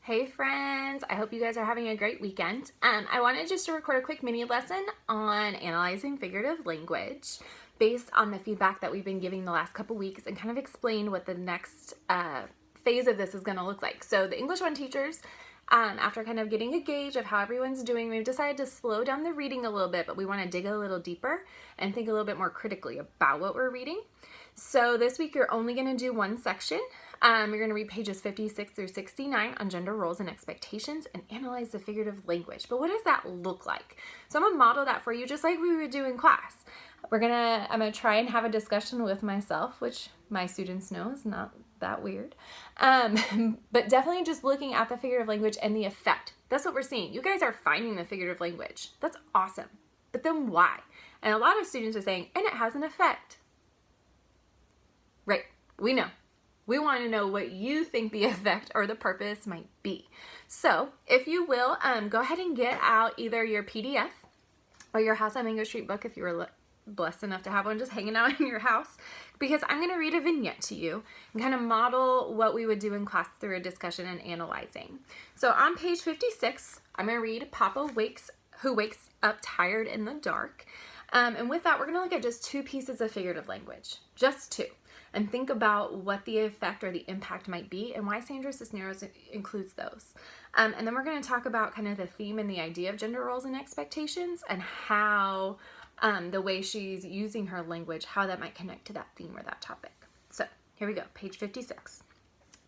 Hey friends, I hope you guys are having a great weekend. I wanted just to record a quick mini lesson on analyzing figurative language based on the feedback that we've been giving the last couple weeks and kind of explain what the next phase of this is going to look like. So the English 1 teachers, after kind of getting a gauge of how everyone's doing, we've decided to slow down the reading a little bit, but we want to dig a little deeper and think a little bit more critically about what we're reading. So this week you're only going to do one section. You're going to read pages 56 through 69 on gender roles and expectations and analyze the figurative language. But what does that look like? So I'm going to model that for you just like we would do in class. I'm going to try and have a discussion with myself, which my students know is not that weird. But definitely just looking at the figurative language and the effect. That's what we're seeing. You guys are finding the figurative language. That's awesome. But then why? And a lot of students are saying, and it has an effect. Right, we know. We want to know what you think the effect or the purpose might be. So if you will, go ahead and get out either your PDF or your House on Mango Street book if you were blessed enough to have one just hanging out in your house, because I'm going to read a vignette to you and kind of model what we would do in class through a discussion and analyzing. So on page 56, I'm going to read Papa Who Wakes Up Tired in the Dark. And with that, we're going to look at just two pieces of figurative language, just two, and think about what the effect or the impact might be and why Sandra Cisneros includes those. And then we're going to talk about kind of the theme and the idea of gender roles and expectations and how the way she's using her language, how that might connect to that theme or that topic. So here we go, page 56.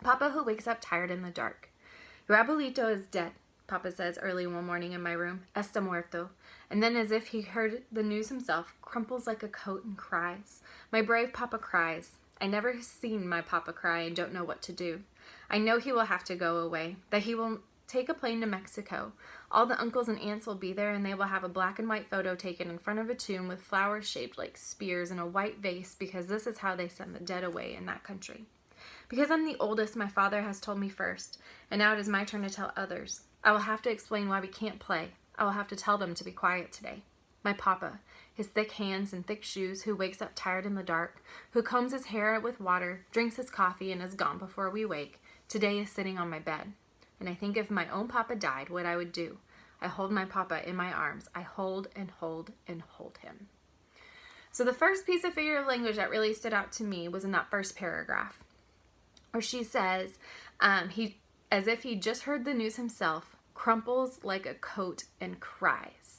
Papa Who Wakes Up Tired in the Dark. Your abuelito is dead, Papa says early one morning in my room. Está muerto. And then, as if he heard the news himself, crumples like a coat and cries. My brave Papa cries. I never seen my Papa cry and don't know what to do. I know he will have to go away, that he will take a plane to Mexico. All the uncles and aunts will be there, and they will have a black and white photo taken in front of a tomb with flowers shaped like spears in a white vase, because this is how they send the dead away in that country. Because I'm the oldest, my father has told me first, and now it is my turn to tell others. I will have to explain why we can't play. I will have to tell them to be quiet today. My Papa, his thick hands and thick shoes, who wakes up tired in the dark, who combs his hair with water, drinks his coffee, and is gone before we wake, today is sitting on my bed. And I think if my own Papa died, what I would do. I hold my Papa in my arms. I hold and hold and hold him. So the first piece of figurative language that really stood out to me was in that first paragraph, where she says, he, as if he just heard the news himself, crumples like a coat and cries.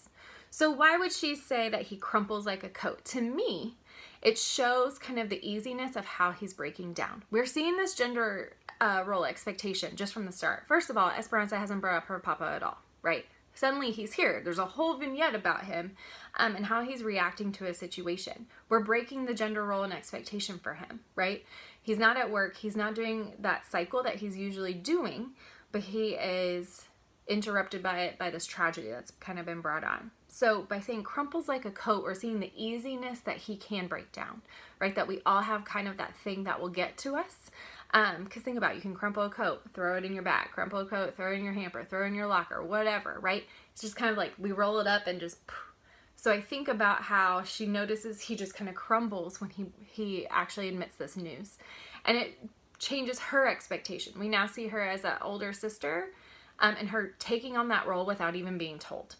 So why would she say that he crumples like a coat? To me, it shows kind of the easiness of how he's breaking down. We're seeing this gender role expectation just from the start. First of all, Esperanza hasn't brought up her Papa at all, right? Suddenly he's here. There's a whole vignette about him and how he's reacting to a situation. We're breaking the gender role and expectation for him, right? He's not at work. He's not doing that cycle that he's usually doing, but he is interrupted by this tragedy that's kind of been brought on. So by saying crumples like a coat, we're seeing the easiness that he can break down, right? That we all have kind of that thing that will get to us. Because think about it, you can crumple a coat, throw it in your bag, crumple a coat, throw it in your hamper, throw it in your locker, whatever, right? It's just kind of like we roll it up and just poof. So I think about how she notices he just kind of crumbles when he actually admits this news. And it changes her expectation. We now see her as an older sister and her taking on that role without even being told,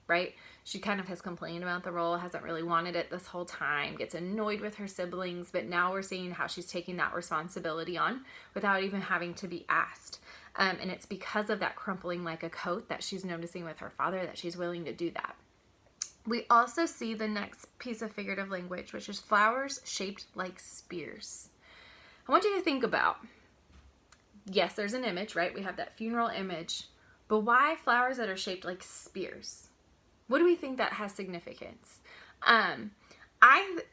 right? She kind of has complained about the role, hasn't really wanted it this whole time, gets annoyed with her siblings, but now we're seeing how she's taking that responsibility on without even having to be asked. And it's because of that crumpling like a coat that she's noticing with her father that she's willing to do that. We also see the next piece of figurative language, which is flowers shaped like spears. I want you to think about, yes, there's an image, right? We have that funeral image, but why flowers that are shaped like spears? What do we think that has significance?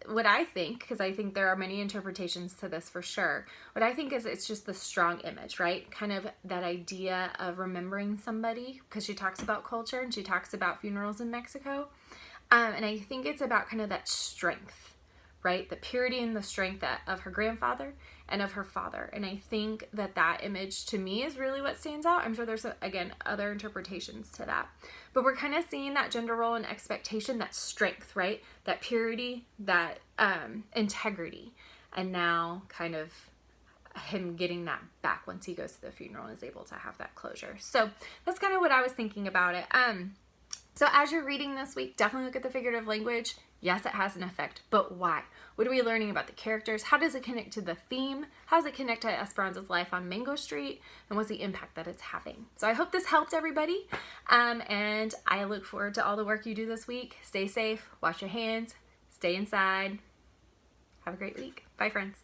What I think, because I think there are many interpretations to this for sure, what I think is it's just the strong image, right? Kind of that idea of remembering somebody, because she talks about culture and she talks about funerals in Mexico. And I think it's about kind of that strength, right? The purity and the strength of her grandfather and of her father. And I think that image to me is really what stands out. I'm sure there's, again, other interpretations to that. But we're kind of seeing that gender role and expectation, that strength, right? That purity, that integrity. And now kind of him getting that back once he goes to the funeral and is able to have that closure. So that's kind of what I was thinking about it. So as you're reading this week, definitely look at the figurative language. Yes, it has an effect, but why? What are we learning about the characters? How does it connect to the theme? How does it connect to Esperanza's life on Mango Street? And what's the impact that it's having? So I hope this helped everybody. And I look forward to all the work you do this week. Stay safe, wash your hands, stay inside. Have a great week. Bye, friends.